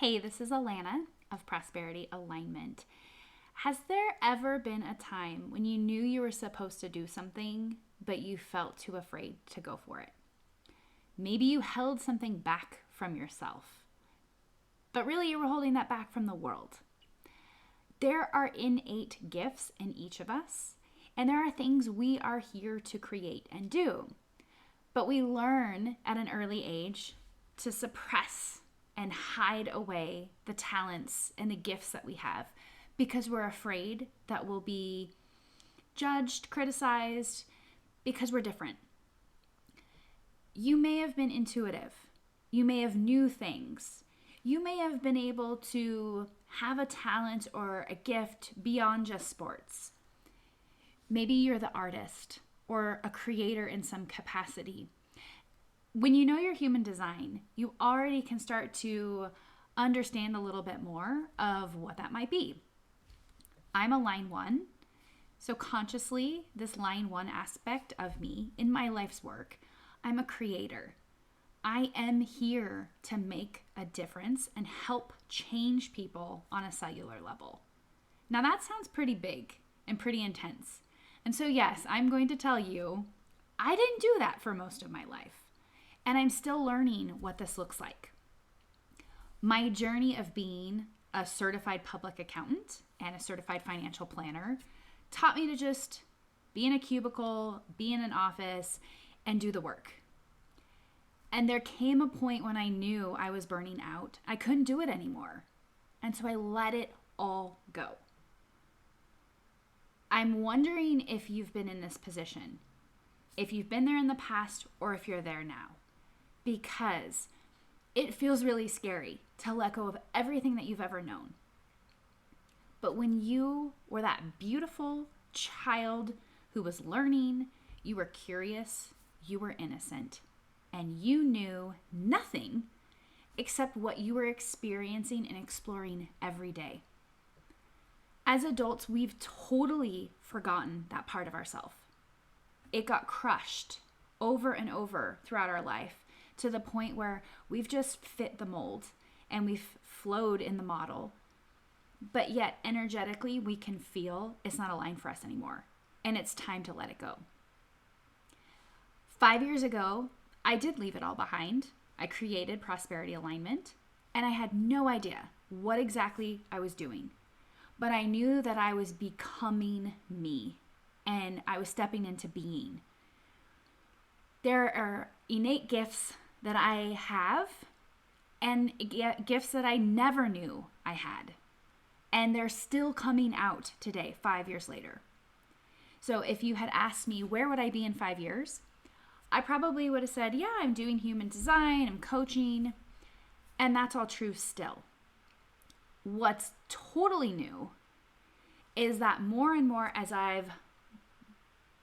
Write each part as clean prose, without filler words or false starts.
Hey, this is Alana of Prosperity Alignment. Has there ever been a time when you knew you were supposed to do something, but you felt too afraid to go for it? Maybe you held something back from yourself, but really you were holding that back from the world. There are innate gifts in each of us, and there are things we are here to create and do. But we learn at an early age to suppress and hide away the talents and the gifts that we have because we're afraid that we'll be judged, criticized, because we're different. You may have been intuitive. You may have knew things. You may have been able to have a talent or a gift beyond just sports. Maybe you're the artist or a creator in some capacity. When you know your human design, you already can start to understand a little bit more of what that might be. I'm a line 1, so consciously, this line 1 aspect of me in my life's work, I'm a creator. I am here to make a difference and help change people on a cellular level. Now that sounds pretty big and pretty intense. And so yes, I'm going to tell you, I didn't do that for most of my life. And I'm still learning what this looks like. My journey of being a certified public accountant and a certified financial planner taught me to just be in a cubicle, be in an office, and do the work. And there came a point when I knew I was burning out. I couldn't do it anymore. And so I let it all go. I'm wondering if you've been in this position, if you've been there in the past or if you're there now, because it feels really scary to let go of everything that you've ever known. But when you were that beautiful child who was learning, you were curious, you were innocent, and you knew nothing except what you were experiencing and exploring every day. As adults, we've totally forgotten that part of ourselves. It got crushed over and over throughout our life to the point where we've just fit the mold and we've flowed in the model. But yet energetically, we can feel it's not aligned for us anymore. And it's time to let it go. 5 years ago, I did leave it all behind. I created Prosperity Alignment, and I had no idea what exactly I was doing. But I knew that I was becoming me, and I was stepping into being. There are innate gifts that I have, and gifts that I never knew I had. And they're still coming out today, 5 years later. So if you had asked me, where would I be in 5 years? I probably would have said, yeah, I'm doing human design, I'm coaching, and that's all true still. What's totally new is that more and more as I've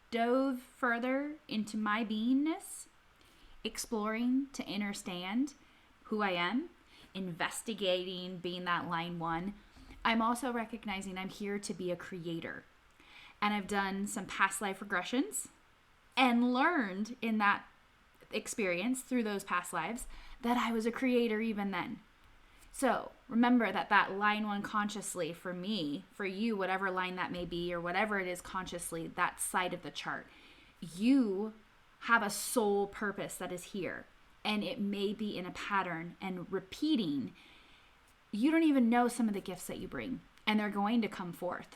dove further into my beingness, exploring to understand who I am, investigating being that line 1, I'm also recognizing I'm here to be a creator. And I've done some past life regressions and learned in that experience through those past lives that I was a creator even then. So remember that line 1 consciously for me, for you, whatever line that may be or whatever it is consciously, that side of the chart, you have a soul purpose that is here. And it may be in a pattern and repeating. You don't even know some of the gifts that you bring, and they're going to come forth.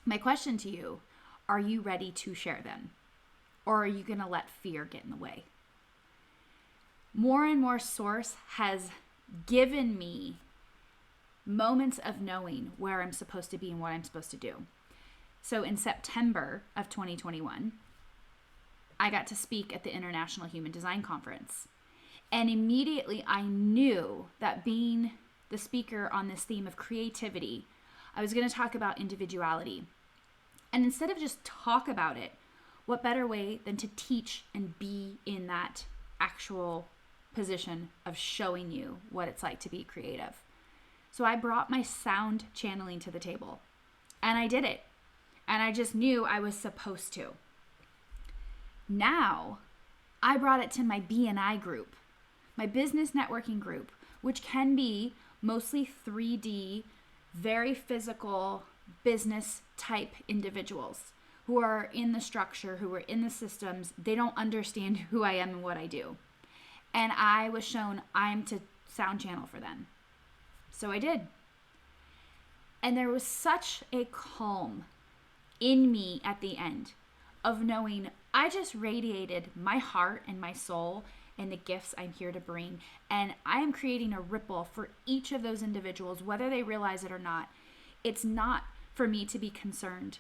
My question to you, are you ready to share them? Or are you going to let fear get in the way? More and more Source has given me moments of knowing where I'm supposed to be and what I'm supposed to do. So in September of 2021, I got to speak at the International Human Design Conference. And immediately I knew that being the speaker on this theme of creativity, I was going to talk about individuality. And instead of just talk about it, what better way than to teach and be in that actual position of showing you what it's like to be creative. So I brought my sound channeling to the table, and I did it. And I just knew I was supposed to. Now, I brought it to my BNI group, my business networking group, which can be mostly 3D, very physical, business type individuals who are in the structure, who are in the systems. They don't understand who I am and what I do. And I was shown I'm to sound channel for them. So I did. And there was such a calm in me at the end of knowing I just radiated my heart and my soul and the gifts I'm here to bring. And I am creating a ripple for each of those individuals, whether they realize it or not. It's not for me to be concerned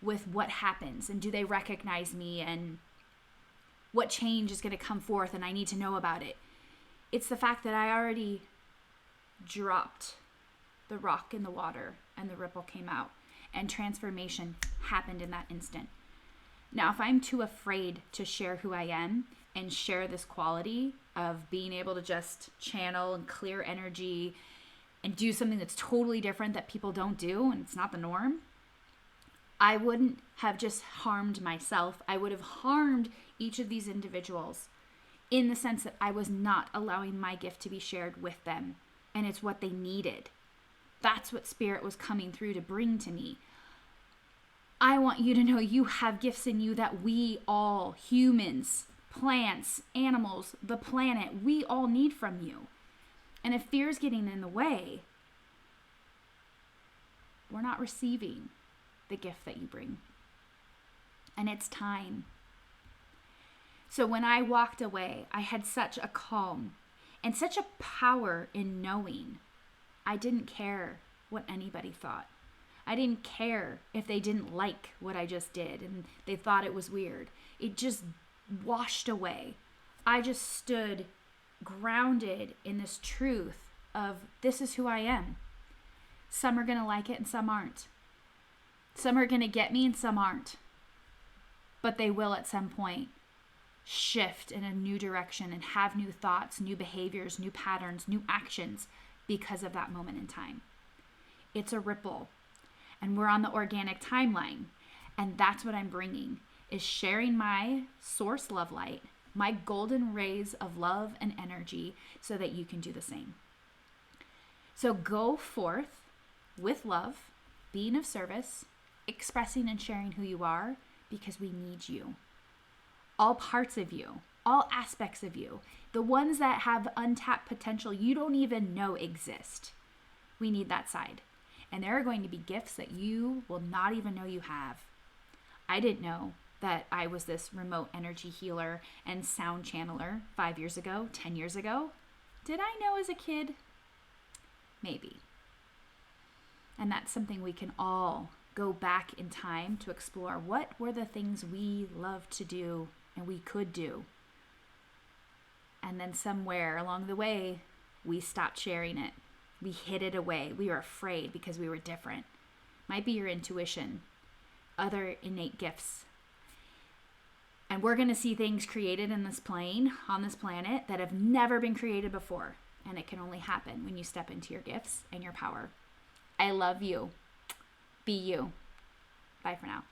with what happens and do they recognize me and what change is going to come forth and I need to know about it. It's the fact that I already dropped the rock in the water and the ripple came out and transformation happened in that instant. Now, if I'm too afraid to share who I am and share this quality of being able to just channel and clear energy and do something that's totally different that people don't do and it's not the norm, I wouldn't have just harmed myself. I would have harmed each of these individuals in the sense that I was not allowing my gift to be shared with them. And it's what they needed. That's what Spirit was coming through to bring to me. I want you to know you have gifts in you that we all, humans, plants, animals, the planet, we all need from you. And if fear is getting in the way, we're not receiving the gift that you bring. And it's time. So when I walked away, I had such a calm and such a power in knowing I didn't care what anybody thought. I didn't care if they didn't like what I just did and they thought it was weird. It just washed away. I just stood grounded in this truth of this is who I am. Some are going to like it and some aren't. Some are going to get me and some aren't. But they will at some point shift in a new direction and have new thoughts, new behaviors, new patterns, new actions because of that moment in time. It's a ripple. And we're on the organic timeline. And that's what I'm bringing, is sharing my source love light, my golden rays of love and energy so that you can do the same. So go forth with love, being of service, expressing and sharing who you are because we need you. All parts of you, all aspects of you, the ones that have untapped potential you don't even know exist. We need that side. And there are going to be gifts that you will not even know you have. I didn't know that I was this remote energy healer and sound channeler 5 years ago, 10 years ago. Did I know as a kid? Maybe. And that's something we can all go back in time to explore. What were the things we loved to do and we could do? And then somewhere along the way, we stopped sharing it. We hid it away. We were afraid because we were different. Might be your intuition, other innate gifts. And we're going to see things created in this plane, on this planet, that have never been created before. And it can only happen when you step into your gifts and your power. I love you. Be you. Bye for now.